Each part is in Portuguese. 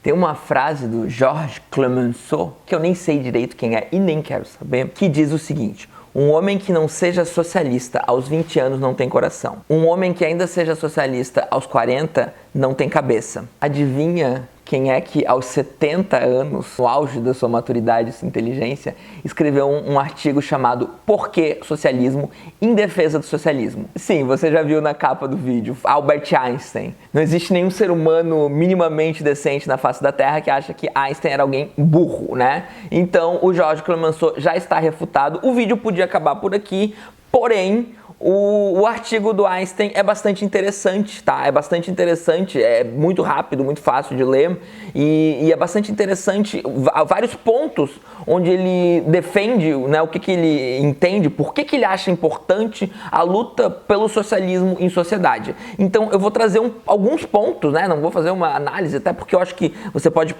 Tem uma frase do Georges Clemenceau, que eu nem sei direito quem é e nem quero saber, que diz o seguinte: um homem que não seja socialista aos 20 anos não tem coração. Um homem que ainda seja socialista aos 40 não tem cabeça. Adivinha quem é que aos 70 anos, no auge da sua maturidade e sua inteligência, escreveu um artigo chamado Por que Socialismo? Em defesa do socialismo. Sim, você já viu na capa do vídeo, Albert Einstein. Não existe nenhum ser humano minimamente decente na face da Terra que acha que Einstein era alguém burro, né? Então, o Georges Clemenceau já está refutado. O vídeo podia acabar por aqui, porém, o artigo do Einstein é bastante interessante, tá? É bastante interessante, é muito rápido, muito fácil de ler e é bastante interessante vários pontos onde ele defende, né, o que ele entende, por que ele acha importante a luta pelo socialismo em sociedade. Então eu vou trazer alguns pontos, né? Não vou fazer uma análise, até porque eu acho que você pode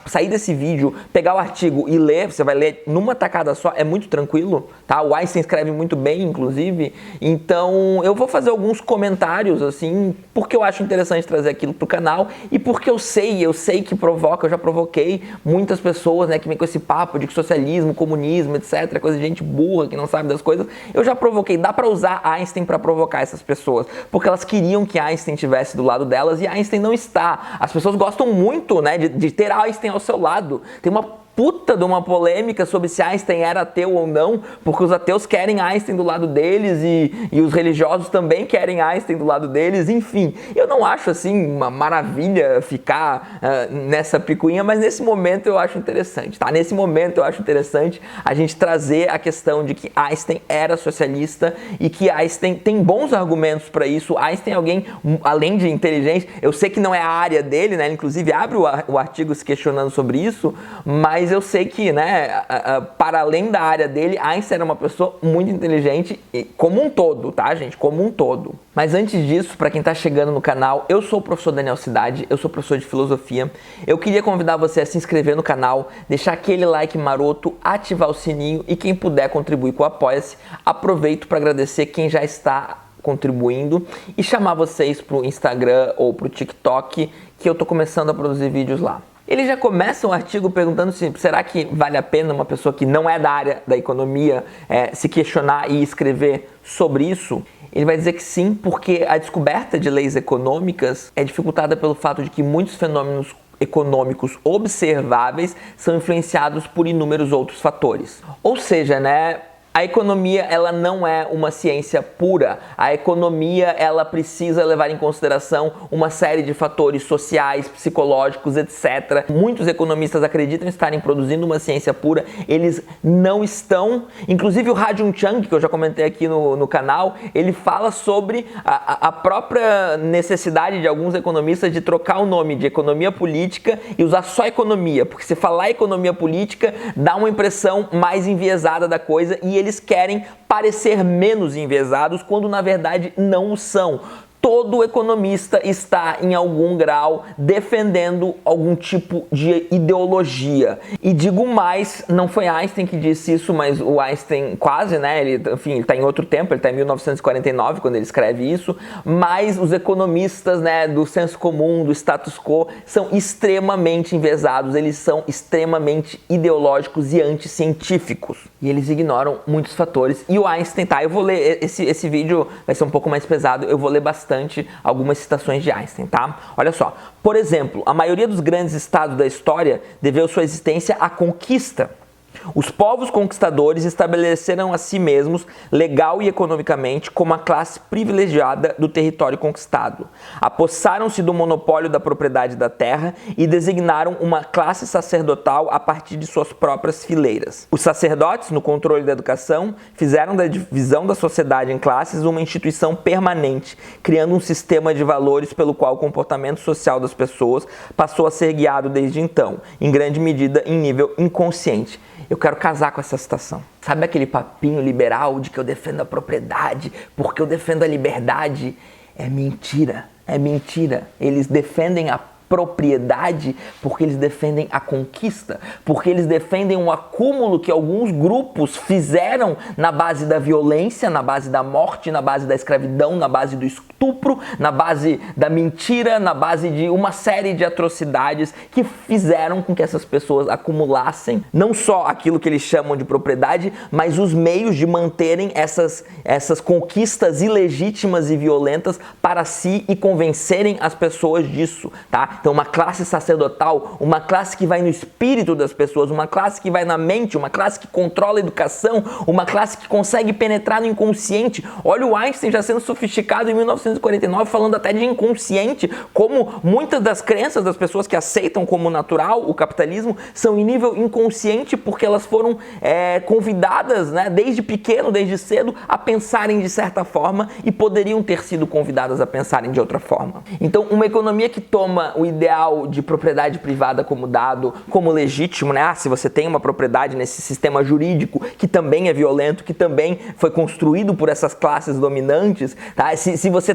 sair desse vídeo, pegar o artigo e ler, você vai ler numa tacada só, é muito tranquilo, tá? O Einstein escreve muito bem, inclusive. Então eu vou fazer alguns comentários assim, porque eu acho interessante trazer aquilo pro canal e porque eu sei que provoca, eu já provoquei muitas pessoas, né, que vem com esse papo de que socialismo, comunismo, etc, coisa de gente burra que não sabe das coisas. Eu já provoquei, dá pra usar Einstein pra provocar essas pessoas, porque elas queriam que Einstein estivesse do lado delas e Einstein não está. As pessoas gostam muito, né, de ter Einstein ao seu lado. Tem uma puta de uma polêmica sobre se Einstein era ateu ou não, porque os ateus querem Einstein do lado deles e os religiosos também querem Einstein do lado deles, enfim. Eu não acho assim uma maravilha ficar nessa picuinha, mas nesse momento eu acho interessante, tá? Nesse momento eu acho interessante a gente trazer a questão de que Einstein era socialista e que Einstein tem bons argumentos para isso. Einstein é alguém, além de inteligente, eu sei que não é a área dele, né? Ele inclusive abre o artigo se questionando sobre isso, mas eu sei que, né, para além da área dele, Einstein era uma pessoa muito inteligente, como um todo, tá, gente? Como um todo. Mas antes disso, para quem tá chegando no canal, eu sou o professor Daniel Cidade, eu sou professor de filosofia. Eu queria convidar você a se inscrever no canal, deixar aquele like maroto, ativar o sininho e quem puder contribuir com o Apoia-se. Aproveito para agradecer quem já está contribuindo e chamar vocês pro Instagram ou pro TikTok, que eu tô começando a produzir vídeos lá. Ele já começa o artigo perguntando se será que vale a pena uma pessoa que não é da área da economia se questionar e escrever sobre isso. Ele vai dizer que sim, porque a descoberta de leis econômicas é dificultada pelo fato de que muitos fenômenos econômicos observáveis são influenciados por inúmeros outros fatores. Ou seja, né, a economia, ela não é uma ciência pura. A economia, ela precisa levar em consideração uma série de fatores sociais, psicológicos, etc. Muitos economistas acreditam estarem produzindo uma ciência pura. Eles não estão. Inclusive o Ha-Joon Chang, que eu já comentei aqui no canal, ele fala sobre a própria necessidade de alguns economistas de trocar o nome de economia política e usar só economia. Porque se falar economia política, dá uma impressão mais enviesada da coisa e eles querem parecer menos enviesados quando na verdade não o são. Todo economista está, em algum grau, defendendo algum tipo de ideologia. E digo mais, não foi Einstein que disse isso, mas o Einstein quase, né? Ele está em outro tempo, ele está em 1949 quando ele escreve isso, mas os economistas, né, do senso comum, do status quo, são extremamente enviesados, eles são extremamente ideológicos e anticientíficos. E eles ignoram muitos fatores. E o Einstein, tá, eu vou ler, esse vídeo vai ser um pouco mais pesado, eu vou ler bastante algumas citações de Einstein, tá? Olha só, por exemplo, a maioria dos grandes estados da história deveu sua existência à conquista. Os povos conquistadores estabeleceram a si mesmos, legal e economicamente, como a classe privilegiada do território conquistado. Apossaram-se do monopólio da propriedade da terra e designaram uma classe sacerdotal a partir de suas próprias fileiras. Os sacerdotes, no controle da educação, fizeram da divisão da sociedade em classes uma instituição permanente, criando um sistema de valores pelo qual o comportamento social das pessoas passou a ser guiado desde então, em grande medida em nível inconsciente. Eu quero casar com essa citação. Sabe aquele papinho liberal de que eu defendo a propriedade porque eu defendo a liberdade? É mentira, é mentira. Eles defendem a propriedade porque eles defendem a conquista, porque eles defendem um acúmulo que alguns grupos fizeram na base da violência, na base da morte, na base da escravidão, na base do estupro, na base da mentira, na base de uma série de atrocidades que fizeram com que essas pessoas acumulassem não só aquilo que eles chamam de propriedade, mas os meios de manterem essas conquistas ilegítimas e violentas para si e convencerem as pessoas disso, tá? Então uma classe sacerdotal, uma classe que vai no espírito das pessoas, uma classe que vai na mente, uma classe que controla a educação, uma classe que consegue penetrar no inconsciente. Olha o Einstein já sendo sofisticado em 1949, falando até de inconsciente, como muitas das crenças das pessoas que aceitam como natural o capitalismo são em nível inconsciente porque elas foram convidadas, né, desde pequeno, desde cedo, a pensarem de certa forma e poderiam ter sido convidadas a pensarem de outra forma. Então, uma economia que toma o ideal de propriedade privada como dado, como legítimo, né? Se você tem uma propriedade nesse sistema jurídico que também é violento, que também foi construído por essas classes dominantes, tá? Se você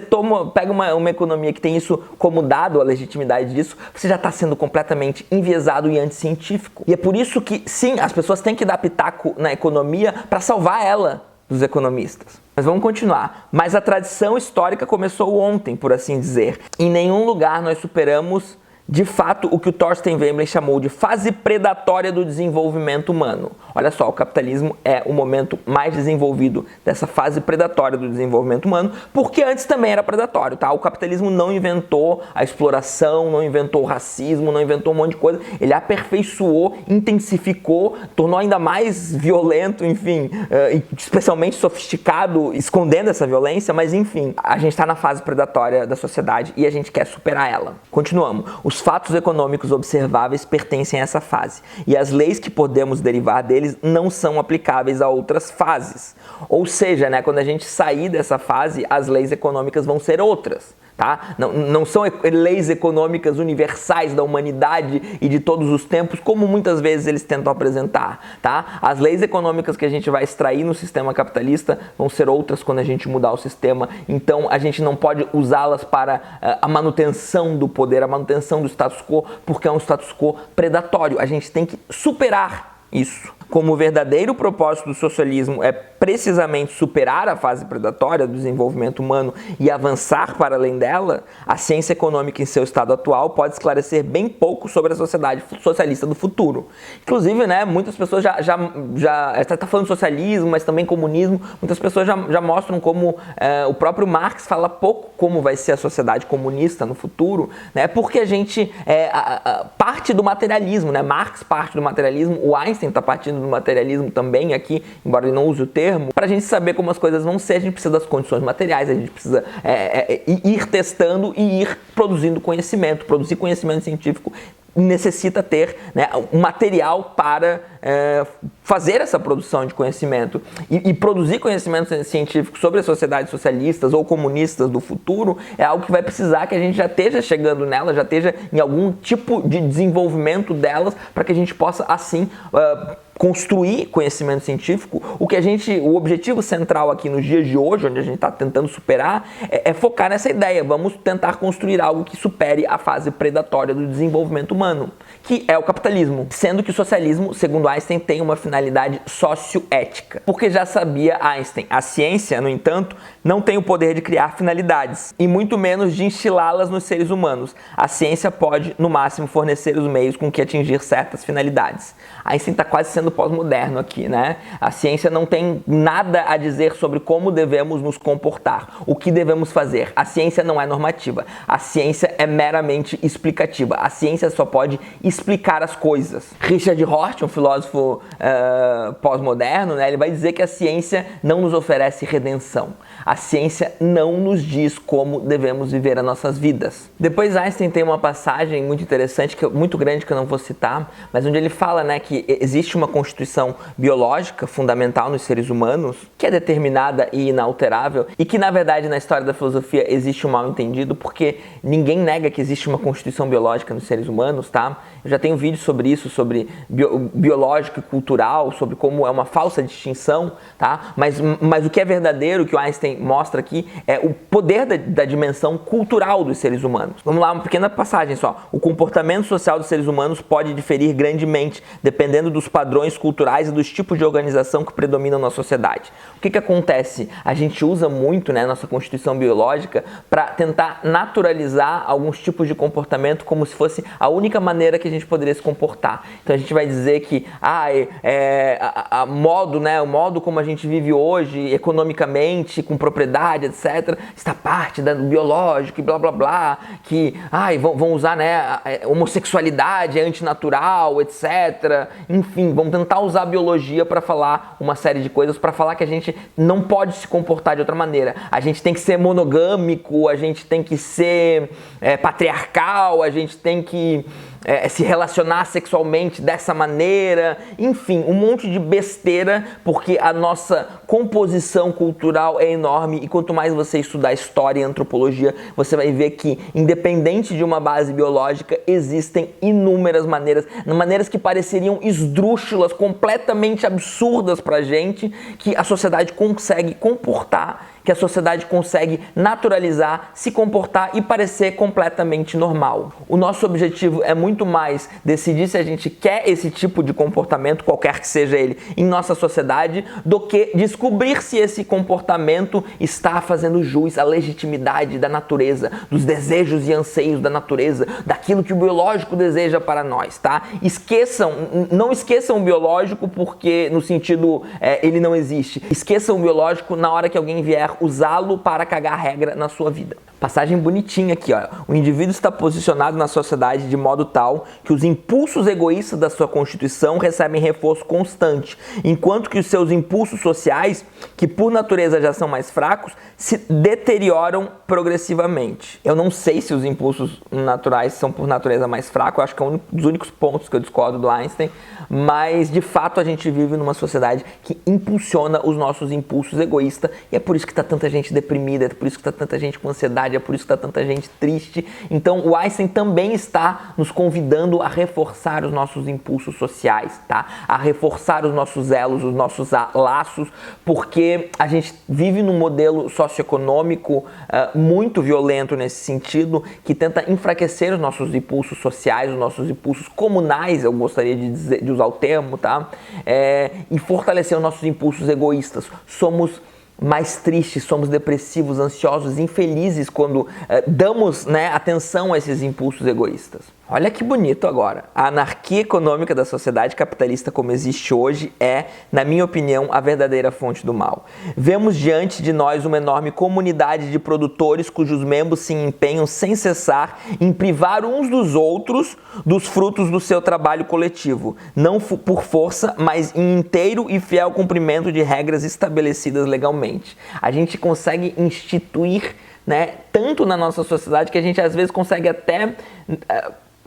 pega uma economia que tem isso como dado, a legitimidade disso, você já está sendo completamente enviesado e anticientífico. E é por isso que, sim, as pessoas têm que dar pitaco na economia para salvar ela dos economistas. Mas vamos continuar. Mas a tradição histórica começou ontem, por assim dizer. Em nenhum lugar nós superamos, de fato, o que o Thorstein Veblen chamou de fase predatória do desenvolvimento humano. Olha só, o capitalismo é o momento mais desenvolvido dessa fase predatória do desenvolvimento humano, porque antes também era predatório, tá? O capitalismo não inventou a exploração, não inventou o racismo, não inventou um monte de coisa. Ele aperfeiçoou, intensificou, tornou ainda mais violento, enfim, especialmente sofisticado, escondendo essa violência, mas enfim, a gente está na fase predatória da sociedade e a gente quer superar ela. Continuamos. Os fatos econômicos observáveis pertencem a essa fase, e as leis que podemos derivar deles não são aplicáveis a outras fases. Ou seja, né, quando a gente sair dessa fase, as leis econômicas vão ser outras. Tá? Não são leis econômicas universais da humanidade e de todos os tempos, como muitas vezes eles tentam apresentar. Tá? As leis econômicas que a gente vai extrair no sistema capitalista vão ser outras quando a gente mudar o sistema. Então a gente não pode usá-las para a manutenção do poder, a manutenção do status quo, porque é um status quo predatório. A gente tem que superar isso. Como o verdadeiro propósito do socialismo é precisamente superar a fase predatória do desenvolvimento humano e avançar para além dela, a ciência econômica em seu estado atual pode esclarecer bem pouco sobre a sociedade socialista do futuro. Inclusive, né, muitas pessoas já está falando socialismo, mas também comunismo, muitas pessoas já mostram como o próprio Marx fala pouco como vai ser a sociedade comunista no futuro, né, porque a gente parte do materialismo, né, Marx parte do materialismo, o Einstein está partindo do materialismo também aqui, embora ele não use o termo. Para a gente saber como as coisas vão ser, a gente precisa das condições materiais, a gente precisa ir testando e ir produzindo conhecimento. Produzir conhecimento científico necessita ter, né, um material para fazer essa produção de conhecimento e produzir conhecimento científico sobre as sociedades socialistas ou comunistas do futuro é algo que vai precisar que a gente já esteja chegando nela, já esteja em algum tipo de desenvolvimento delas para que a gente possa assim construir conhecimento científico. O objetivo central aqui nos dias de hoje, onde a gente está tentando superar, é focar nessa ideia. Vamos tentar construir algo que supere a fase predatória do desenvolvimento humano, que é o capitalismo. Sendo que o socialismo, segundo Einstein, tem uma finalidade socioética. Porque já sabia Einstein, a ciência, no entanto, não tem o poder de criar finalidades, e muito menos de instilá-las nos seres humanos. A ciência pode, no máximo, fornecer os meios com que atingir certas finalidades. Einstein está quase sendo pós-moderno aqui, né? A ciência não tem nada a dizer sobre como devemos nos comportar, o que devemos fazer. A ciência não é normativa, a ciência é meramente explicativa. A ciência só pode explicar as coisas. Richard Rorty, um filósofo pós-moderno, né, ele vai dizer que a ciência não nos oferece redenção. A ciência não nos diz como devemos viver as nossas vidas. Depois Einstein tem uma passagem muito interessante, muito grande, que eu não vou citar, mas onde ele fala, né, que existe uma constituição biológica fundamental nos seres humanos, que é determinada e inalterável, e que na verdade na história da filosofia existe um mal-entendido, porque ninguém nega que existe uma constituição biológica nos seres humanos, tá? Eu já tenho vídeo sobre isso, sobre biológico e cultural, sobre como é uma falsa distinção, tá? Mas o que é verdadeiro, que o Einstein mostra aqui, é o poder da dimensão cultural dos seres humanos. Vamos lá, uma pequena passagem só. O comportamento social dos seres humanos pode diferir grandemente, dependendo dos padrões culturais e dos tipos de organização que predominam na sociedade. O que acontece? A gente usa muito, né, nossa constituição biológica para tentar naturalizar alguns tipos de comportamento como se fosse a única maneira que a gente poderia se comportar. Então a gente vai dizer que o modo como a gente vive hoje, economicamente, com propriedade, etc., está parte do biológico e blá blá blá, que vão usar, né, homossexualidade é antinatural, etc. Enfim, vamos tentar usar a biologia para falar uma série de coisas, para falar que a gente não pode se comportar de outra maneira. A gente tem que ser monogâmico, a gente tem que ser patriarcal, a gente tem que se relacionar sexualmente dessa maneira, enfim, um monte de besteira, porque a nossa composição cultural é enorme e quanto mais você estudar história e antropologia, você vai ver que, independente de uma base biológica, existem inúmeras maneiras que pareceriam esdrúxulas, completamente absurdas pra gente, que a sociedade consegue comportar, que a sociedade consegue naturalizar, se comportar e parecer completamente normal. O nosso objetivo é muito mais decidir se a gente quer esse tipo de comportamento, qualquer que seja ele, em nossa sociedade, do que descobrir se esse comportamento está fazendo jus à legitimidade da natureza, dos desejos e anseios da natureza, daquilo que o biológico deseja para nós, tá? Não esqueçam o biológico porque, no sentido, ele não existe. Esqueçam o biológico na hora que alguém vier usá-lo para cagar regra na sua vida. Passagem bonitinha aqui, ó. O indivíduo está posicionado na sociedade de modo tal que os impulsos egoístas da sua constituição recebem reforço constante, enquanto que os seus impulsos sociais, que por natureza já são mais fracos, se deterioram progressivamente. Eu não sei se os impulsos naturais são por natureza mais fracos, eu acho que é um dos únicos pontos que eu discordo do Einstein, mas de fato a gente vive numa sociedade que impulsiona os nossos impulsos egoístas e é por isso que está tanta gente deprimida, é por isso que está tanta gente com ansiedade, é por isso que está tanta gente triste. Então o Einstein também está nos convidando a reforçar os nossos impulsos sociais, tá? A reforçar os nossos elos, os nossos laços, porque a gente vive num modelo socioeconômico muito violento nesse sentido, que tenta enfraquecer os nossos impulsos sociais, os nossos impulsos comunais, eu gostaria de usar o termo, tá? E fortalecer os nossos impulsos egoístas. Somos mais tristes, somos depressivos, ansiosos, infelizes quando damos, né, atenção a esses impulsos egoístas. Olha que bonito agora. A anarquia econômica da sociedade capitalista como existe hoje é, na minha opinião, a verdadeira fonte do mal. Vemos diante de nós uma enorme comunidade de produtores cujos membros se empenham sem cessar em privar uns dos outros dos frutos do seu trabalho coletivo, não por força, mas em inteiro e fiel cumprimento de regras estabelecidas legalmente. A gente consegue instituir, né, tanto na nossa sociedade que a gente às vezes consegue até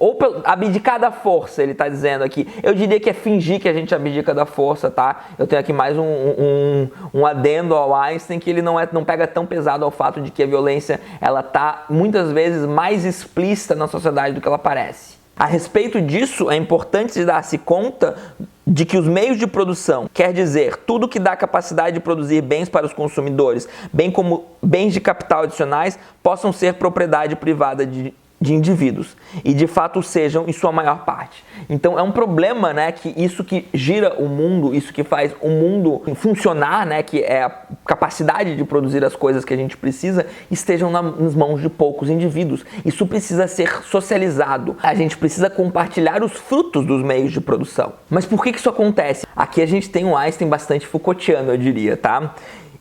ou abdicar da força, ele está dizendo aqui. Eu diria que é fingir que a gente abdica da força, tá? Eu tenho aqui mais um adendo ao Einstein, que ele não pega tão pesado ao fato de que a violência, ela tá muitas vezes mais explícita na sociedade do que ela parece. A respeito disso, é importante se dar-se conta de que os meios de produção, quer dizer, tudo que dá capacidade de produzir bens para os consumidores, bem como bens de capital adicionais, possam ser propriedade privada de indivíduos e de fato sejam em sua maior parte. Então é um problema, né, que isso que gira o mundo, isso que faz o mundo funcionar, né, que é a capacidade de produzir as coisas que a gente precisa, estejam nas mãos de poucos indivíduos. Isso precisa ser socializado. A gente precisa compartilhar os frutos dos meios de produção. Mas por que isso acontece? Aqui a gente tem um Einstein bastante Foucaultiano, eu diria, tá?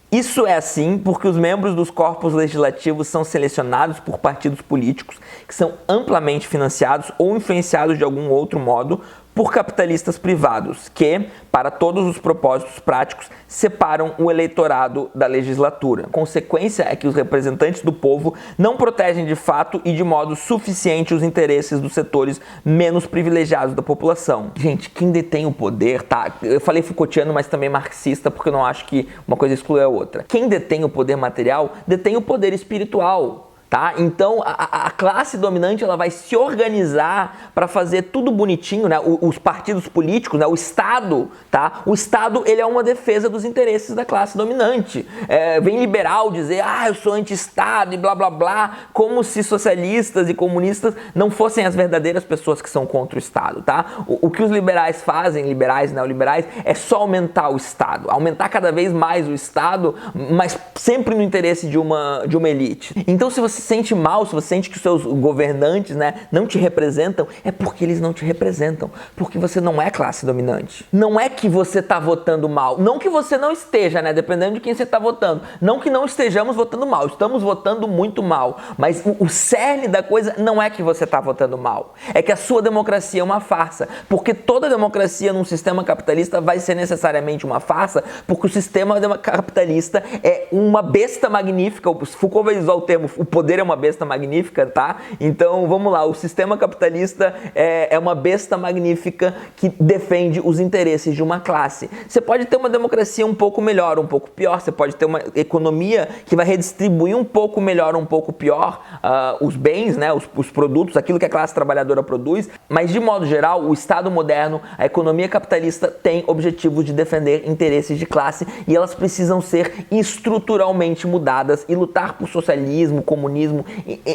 Isso é assim porque os membros dos corpos legislativos são selecionados por partidos políticos que são amplamente financiados ou influenciados de algum outro modo por capitalistas privados que, para todos os propósitos práticos, separam o eleitorado da legislatura. A consequência é que os representantes do povo não protegem de fato e de modo suficiente os interesses dos setores menos privilegiados da população. Gente, quem detém o poder, tá? Eu falei Foucaultiano, mas também marxista, porque eu não acho que uma coisa exclui a outra. Quem detém o poder material, detém o poder espiritual. Tá? Então a classe dominante ela vai se organizar para fazer tudo bonitinho, né? Os partidos políticos, né? O Estado, tá? O Estado ele é uma defesa dos interesses da classe dominante. Vem liberal dizer, eu sou anti-Estado e blá blá blá, como se socialistas e comunistas não fossem as verdadeiras pessoas que são contra o Estado, tá? O que os liberais fazem, liberais e neoliberais, é só aumentar o Estado, aumentar cada vez mais o Estado, mas sempre no interesse de uma elite. Então se você se sente mal, se você sente que os seus governantes, né, não te representam, é porque eles não te representam, porque você não é classe dominante. Não é que você está votando mal, não que você não esteja, né, dependendo de quem você está votando, não que não estejamos votando mal, estamos votando muito mal, mas o cerne da coisa não é que você está votando mal, é que a sua democracia é uma farsa, porque toda democracia num sistema capitalista vai ser necessariamente uma farsa, porque o sistema capitalista é uma besta magnífica. O Foucault vai usar o termo, o poder é uma besta magnífica, tá? Então, vamos lá, o sistema capitalista é uma besta magnífica que defende os interesses de uma classe. Você pode ter uma democracia um pouco melhor, um pouco pior, você pode ter uma economia que vai redistribuir um pouco melhor, um pouco pior os bens, né, os produtos, aquilo que a classe trabalhadora produz, mas de modo geral, o Estado moderno, a economia capitalista tem objetivos de defender interesses de classe e elas precisam ser estruturalmente mudadas e lutar por socialismo, comunismo,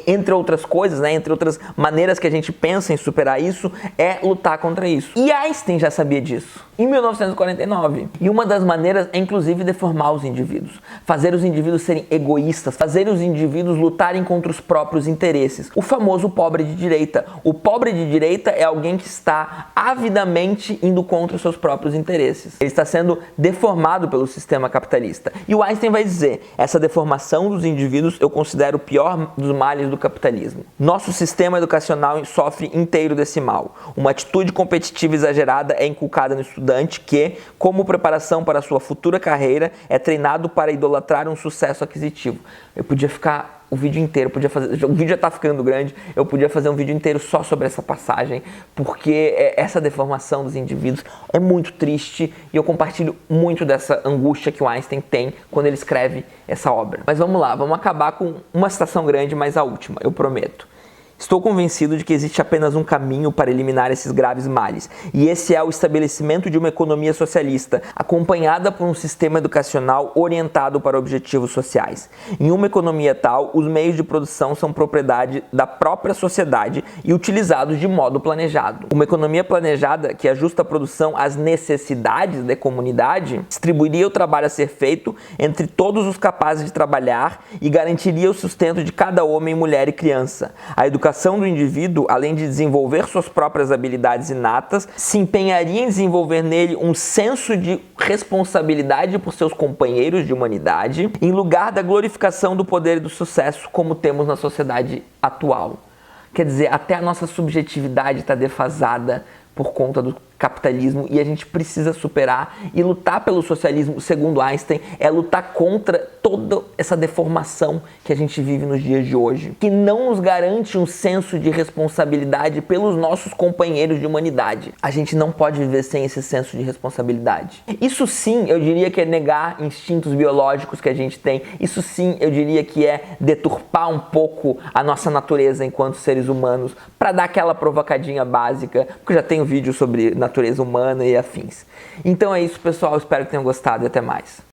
entre outras coisas, né, entre outras maneiras que a gente pensa em superar isso, é lutar contra isso. E Einstein já sabia disso, em 1949. E uma das maneiras é, inclusive, deformar os indivíduos. Fazer os indivíduos serem egoístas, fazer os indivíduos lutarem contra os próprios interesses. O famoso pobre de direita. O pobre de direita é alguém que está avidamente indo contra os seus próprios interesses. Ele está sendo deformado pelo sistema capitalista. E o Einstein vai dizer, essa deformação dos indivíduos eu considero o pior dos males do capitalismo. Nosso sistema educacional sofre inteiro desse mal. Uma atitude competitiva exagerada é inculcada no estudante que, como preparação para sua futura carreira, é treinado para idolatrar um sucesso aquisitivo. Eu podia ficar o vídeo inteiro, o vídeo já está ficando grande, eu podia fazer um vídeo inteiro só sobre essa passagem, porque essa deformação dos indivíduos é muito triste e eu compartilho muito dessa angústia que o Einstein tem quando ele escreve essa obra. Mas vamos lá, vamos acabar com uma citação grande, mas a última, eu prometo. Estou convencido de que existe apenas um caminho para eliminar esses graves males, e esse é o estabelecimento de uma economia socialista, acompanhada por um sistema educacional orientado para objetivos sociais. Em uma economia tal, os meios de produção são propriedade da própria sociedade e utilizados de modo planejado. Uma economia planejada que ajusta a produção às necessidades da comunidade distribuiria o trabalho a ser feito entre todos os capazes de trabalhar e garantiria o sustento de cada homem, mulher e criança. A educação do indivíduo, além de desenvolver suas próprias habilidades inatas, se empenharia em desenvolver nele um senso de responsabilidade por seus companheiros de humanidade, em lugar da glorificação do poder e do sucesso como temos na sociedade atual. Quer dizer, até a nossa subjetividade está defasada por conta do capitalismo e a gente precisa superar e lutar pelo socialismo, segundo Einstein, é lutar contra toda essa deformação que a gente vive nos dias de hoje, que não nos garante um senso de responsabilidade pelos nossos companheiros de humanidade. A gente não pode viver sem esse senso de responsabilidade. Isso sim, eu diria que é negar instintos biológicos que a gente tem. Isso sim, eu diria que é deturpar um pouco a nossa natureza enquanto seres humanos para dar aquela provocadinha básica, porque eu já tenho vídeo sobre natureza humana e afins. Então é isso, pessoal. Espero que tenham gostado e até mais.